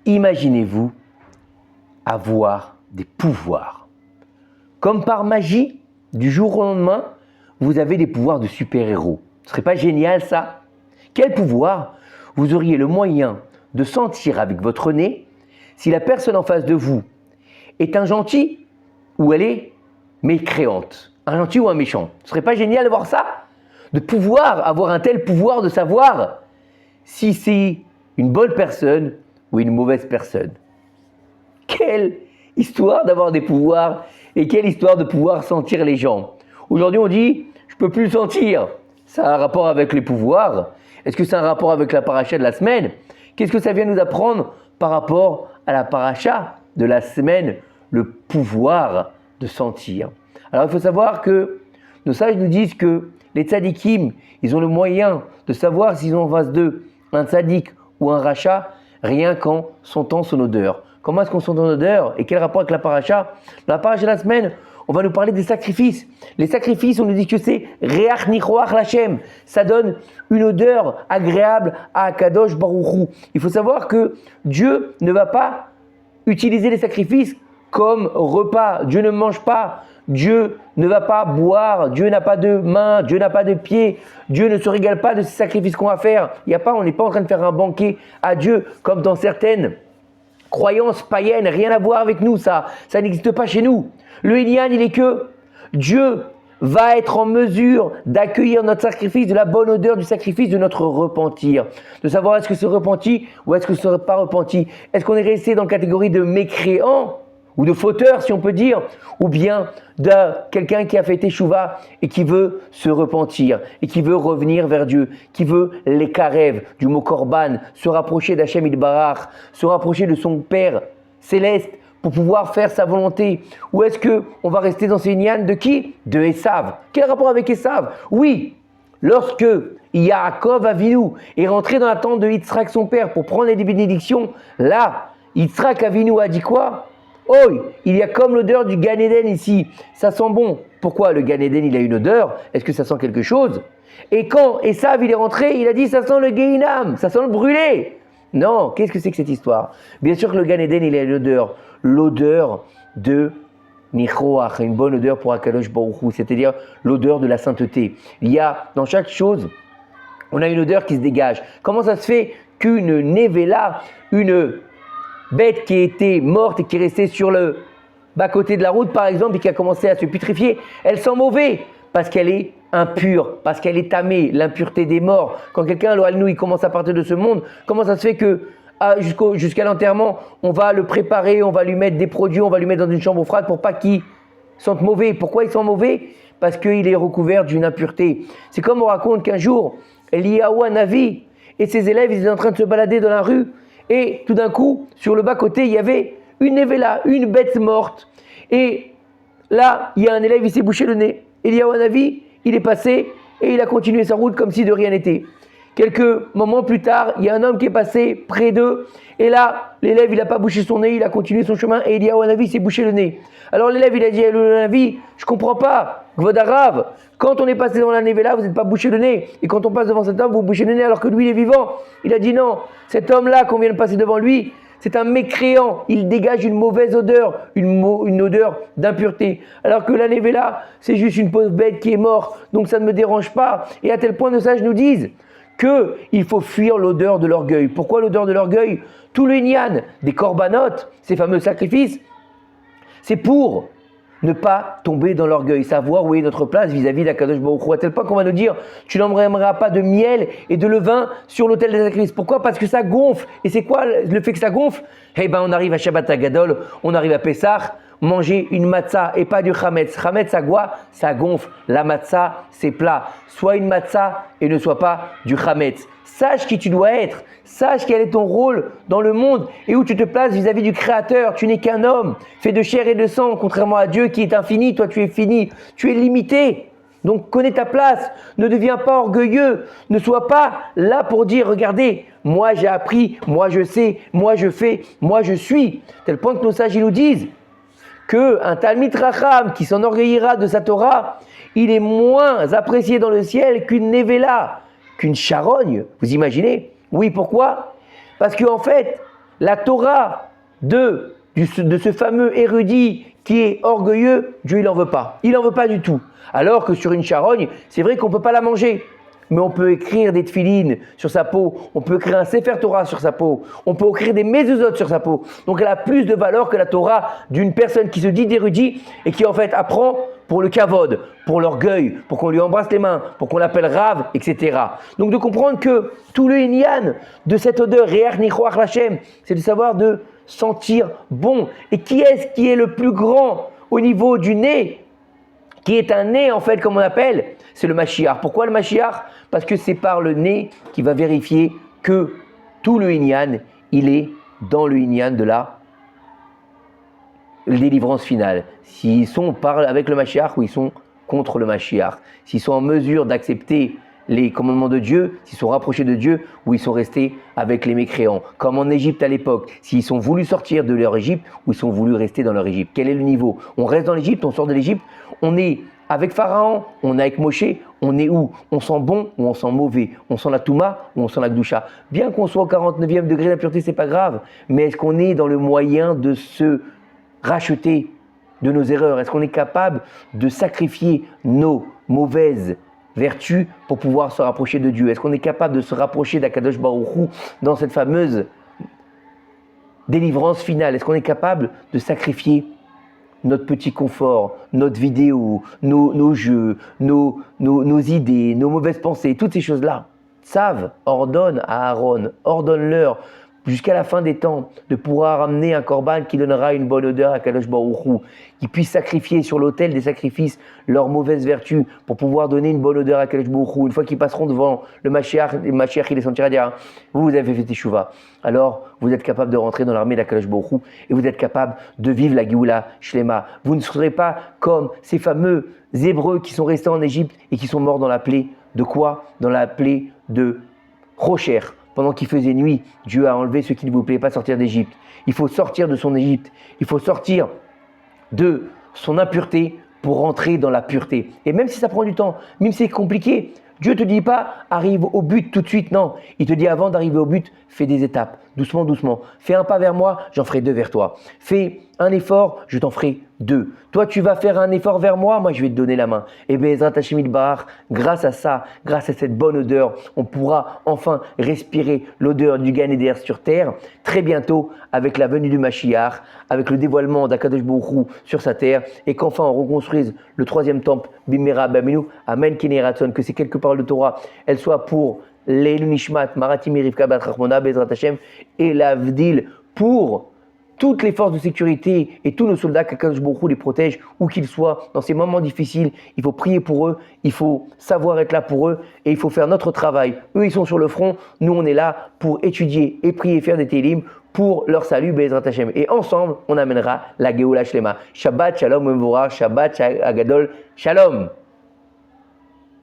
Imaginez-vous avoir des pouvoirs. Comme par magie, du jour au lendemain, vous avez des pouvoirs de super-héros. Ce serait pas génial ça? Quel pouvoir vous auriez le moyen de sentir avec votre nez si la personne en face de vous est un gentil ou elle est mécréante? Un gentil ou un méchant? Ce serait pas génial de voir ça? De pouvoir avoir un tel pouvoir de savoir si c'est une bonne personne ou une mauvaise personne. Quelle histoire d'avoir des pouvoirs et quelle histoire de pouvoir sentir les gens. Aujourd'hui on dit je ne peux plus le sentir. Ça a un rapport avec les pouvoirs? Est-ce que c'est un rapport avec la paracha de la semaine? Qu'est-ce que ça vient nous apprendre par rapport à la paracha de la semaine? Le pouvoir de sentir. Alors il faut savoir que nos sages nous disent que les tzadikim, ils ont le moyen de savoir s'ils ont en face d'eux un tzadik ou un rachat rien qu'en sentant son odeur. Comment est-ce qu'on sent son odeur et quel rapport avec la paracha? Dans la paracha de la semaine, on va nous parler des sacrifices. Les sacrifices, on nous dit que c'est Reach Nichoach Lachem. Ça donne une odeur agréable à Kadosh Baruch Hu. Il faut savoir que Dieu ne va pas utiliser les sacrifices comme repas. Dieu ne mange pas. Dieu ne va pas boire. Dieu n'a pas de main. Dieu n'a pas de pied. Dieu ne se régale pas de ces sacrifices qu'on va faire. On n'est pas en train de faire un banquet à Dieu comme dans certaines croyances païennes. Rien à voir avec nous, ça n'existe pas chez nous. Le Inyan, il est que Dieu va être en mesure d'accueillir notre sacrifice, de la bonne odeur du sacrifice, de notre repentir. De savoir est-ce que c'est repenti ou est-ce que ce n'est pas repenti. Est-ce qu'on est resté dans la catégorie de mécréant ou de fauteur, si on peut dire, ou bien de quelqu'un qui a fait teshuva et qui veut se repentir et qui veut revenir vers Dieu, qui veut les karev, du mot korban, se rapprocher d'Hachem Yitbarach, se rapprocher de son Père céleste, pour pouvoir faire sa volonté? Ou est-ce qu'on va rester dans ces ignanes de qui? De Esav. Quel rapport avec Esav? Oui, lorsque Yaakov Avinu est rentré dans la tente de Yitzhak son père pour prendre les bénédictions, là, Yitzhak Avinu a dit quoi? Oh, il y a comme l'odeur du Gan Eden ici, ça sent bon. Pourquoi le Gan Eden il a une odeur? Est-ce que ça sent quelque chose? Et quand Esav il est rentré, il a dit ça sent le Gehinam, ça sent le brûlé. Non, qu'est-ce que c'est que cette histoire? Bien sûr que le Gan Eden il a l'odeur de Nichoach, une bonne odeur pour Akadosh Baruch Hu, c'est-à-dire l'odeur de la sainteté. Il y a dans chaque chose, on a une odeur qui se dégage. Comment ça se fait qu'une nevela, une bête qui était morte et qui est restée sur le bas-côté de la route par exemple et qui a commencé à se putréfier, elle sent mauvais parce qu'elle est impure, parce qu'elle est tamée, l'impureté des morts. Quand quelqu'un, il commence à partir de ce monde, comment ça se fait que jusqu'à l'enterrement, on va le préparer, on va lui mettre des produits, on va lui mettre dans une chambre froide pour pas qu'il sente mauvais. Pourquoi il sent mauvais? Parce qu'il est recouvert d'une impureté. C'est comme on raconte qu'un jour, Eliyahu Hanavi et ses élèves, ils étaient en train de se balader dans la rue et tout d'un coup, sur le bas-côté, il y avait une nevela, une bête morte. Et là, il y a un élève, il s'est bouché le nez. Eliyahu Hanavi, il est passé et il a continué sa route comme si de rien n'était. Quelques moments plus tard, il y a un homme qui est passé près d'eux. Et là, l'élève, il n'a pas bouché son nez, il a continué son chemin. Et Eliyahu Hanavi s'est bouché le nez. Alors l'élève, il a dit à Eliyahu Hanavi, je ne comprends pas, Kvod Harav, quand on est passé dans la nevela, vous n'êtes pas bouché le nez. Et quand on passe devant cet homme, vous bouchez le nez alors que lui, il est vivant. Il a dit non, cet homme-là qu'on vient de passer devant lui, c'est un mécréant. Il dégage une mauvaise odeur, une odeur d'impureté. Alors que la nevela, c'est juste une pauvre bête qui est morte. Donc ça ne me dérange pas. Et à tel point, nos sages nous disent qu'il faut fuir l'odeur de l'orgueil. Pourquoi l'odeur de l'orgueil? Tout le Inyan des korbanot, ces fameux sacrifices, c'est pour ne pas tomber dans l'orgueil, savoir où est notre place vis-à-vis d'Akadosh Baruch Hu, à tel point qu'on va nous dire tu n'emmèneras pas de miel et de levain sur l'autel des sacrifices. Pourquoi? Parce que ça gonfle. Et c'est quoi le fait que ça gonfle? Eh bien, on arrive à Shabbat Hagadol, on arrive à Pessah, manger une matzah et pas du chametz. Chametz, ça gonfle. La matzah, c'est plat. Sois une matzah et ne sois pas du chametz. Sache qui tu dois être. Sache quel est ton rôle dans le monde et où tu te places vis-à-vis du Créateur. Tu n'es qu'un homme, fait de chair et de sang, contrairement à Dieu qui est infini. Toi, tu es fini. Tu es limité. Donc, connais ta place. Ne deviens pas orgueilleux. Ne sois pas là pour dire, regardez, moi j'ai appris, moi je sais, moi je fais, moi je suis. Tel point que nos sages ils nous disent qu'un Talmid Racham qui s'enorgueillira de sa Torah, il est moins apprécié dans le ciel qu'une Nevela, qu'une charogne. Vous imaginez? Oui, pourquoi? Parce qu'en fait, la Torah de ce fameux érudit qui est orgueilleux, Dieu il n'en veut pas. Il n'en veut pas du tout. Alors que sur une charogne, c'est vrai qu'on ne peut pas la manger. Mais on peut écrire des tefilines sur sa peau, on peut écrire un Sefer Torah sur sa peau, on peut écrire des mezuzot sur sa peau. Donc elle a plus de valeur que la Torah d'une personne qui se dit d'érudit et qui en fait apprend pour le kavod, pour l'orgueil, pour qu'on lui embrasse les mains, pour qu'on l'appelle Rav, etc. Donc de comprendre que tout le inyan de cette odeur, Reach Nichoach Lachem, c'est de savoir de sentir bon. Et qui est-ce qui est le plus grand au niveau du nez, qui est un nez en fait comme on appelle, c'est le Mashiach. Pourquoi le Mashiach? Parce que c'est par le nez qui va vérifier que tout le inyan, il est dans le inyan de la délivrance finale. S'ils sont avec le Mashiach ou ils sont contre le Mashiach. S'ils sont en mesure d'accepter les commandements de Dieu, s'ils sont rapprochés de Dieu ou ils sont restés avec les mécréants. Comme en Égypte à l'époque, s'ils sont voulu sortir de leur Égypte ou ils sont voulu rester dans leur Égypte. Quel est le niveau? On reste dans l'Égypte, on sort de l'Égypte, on est avec Pharaon, on est avec Moshe, on est où? On sent bon ou on sent mauvais? On sent la Touma ou on sent la Gdoucha? Bien qu'on soit au 49e degré d'impureté, c'est pas grave. Mais est-ce qu'on est dans le moyen de se racheter de nos erreurs? Est-ce qu'on est capable de sacrifier nos mauvaises vertus pour pouvoir se rapprocher de Dieu? Est-ce qu'on est capable de se rapprocher d'Akadosh Baruch Hu dans cette fameuse délivrance finale? Est-ce qu'on est capable de sacrifier notre petit confort, notre vidéo, nos jeux, nos idées, nos mauvaises pensées, toutes ces choses-là? Tzav ordonne à Aaron, ordonne-leur jusqu'à la fin des temps de pouvoir amener un korban qui donnera une bonne odeur à Kadosh Baruch Hu, qui puisse sacrifier sur l'autel des sacrifices leurs mauvaises vertus pour pouvoir donner une bonne odeur à Kadosh Baruch Hu. Une fois qu'ils passeront devant le Mashiach il les sentira dire vous avez fait teshuva. Alors vous êtes capable de rentrer dans l'armée d'Akadosh Baruch Hu et vous êtes capable de vivre la Géoula Shlema. Vous ne serez pas comme ces fameux Hébreux qui sont restés en Égypte et qui sont morts dans la plaie de quoi? Dans la plaie de Rocher. Pendant qu'il faisait nuit, Dieu a enlevé ce qui ne vous plaît pas sortir d'Égypte. Il faut sortir de son Égypte. Il faut sortir de son impureté pour rentrer dans la pureté. Et même si ça prend du temps, même si c'est compliqué, Dieu ne te dit pas arrive au but tout de suite. Non, il te dit avant d'arriver au but, fais des étapes, doucement, doucement. Fais un pas vers moi, j'en ferai deux vers toi. Fais un effort, je t'en ferai deux. Toi, tu vas faire un effort vers moi, moi je vais te donner la main. Et bien, Ezrat Hashem Yitbarach, grâce à ça, grâce à cette bonne odeur, on pourra enfin respirer l'odeur du Gan Eder sur terre, très bientôt avec la venue du Mashiach, avec le dévoilement d'Akadosh Baruch Hu sur sa terre, et qu'enfin on reconstruise le troisième temple, Bimera Baminu, Amen Kene Ratzon, que ces quelques paroles de Torah, elles soient pour l'Eilu Nishmat, Maratimi Rivka Bat Rachmona, Bezrat Hashem, et l'Avdil pour toutes les forces de sécurité et tous nos soldats, qu'Akadosh Baruch Hu les protège, où qu'ils soient, dans ces moments difficiles. Il faut prier pour eux, il faut savoir être là pour eux et il faut faire notre travail. Eux, ils sont sur le front, nous, on est là pour étudier et prier et faire des télim pour leur salut, Bezrat Hashem. Et ensemble, on amènera la Géoula Shlema. Shabbat Shalom Mevorach, Shabbat Agadol Shalom.